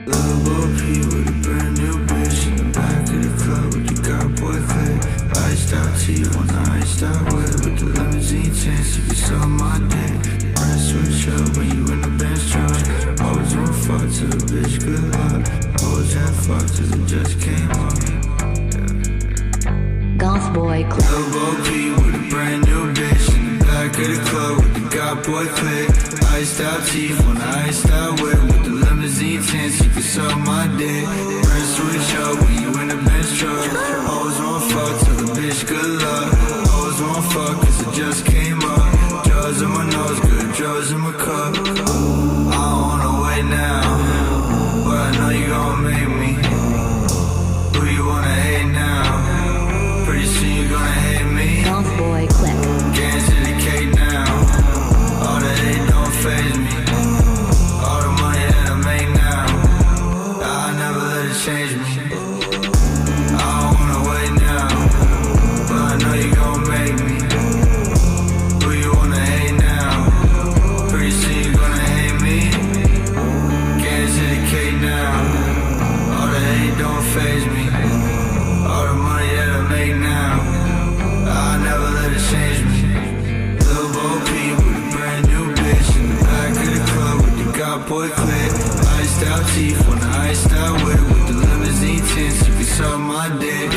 Little Bo Peep with a brand new bitch in the back of the club with the got boy clip. Iced out teeth on the iced out whip with the limousine chance you can suck my dick. Press switch up when you in the Benz truck. Always wanna fuck to the bitch, good luck. Always had fuck till it just came up. Goth Boy Clip. Little Bo Peep with a brand new bitch in the back of the club with the got boy clip. Iced out teeth on the iced out whip with the limousine chance you can suck my dick. Press switch up when you in the Benz truck. Always wanna fuck till the bitch, good luck. Always wanna fuck cause it just came up. Drugs in my nose, good drugs in my cup. I don't wanna wait now, but I know you gon' make me. Who you wanna hate now? Pretty soon you gonna hate me. Goth Boy Clip. Can't see the cake now. All the hate don't faze me. All the money that I make now, I never let it change me. I don't wanna wait now, but I know you gon' make me. Who you wanna hate now? Pretty soon you gonna hate me. Can't see the cake now. All the hate don't faze me. All the money that I make now, I never let it change me. Little Bo Peep with a brand new bitch in the back of the club with the got boy clip. Iced out teeth on the iced out whip with the limousine tints you can suck my dick.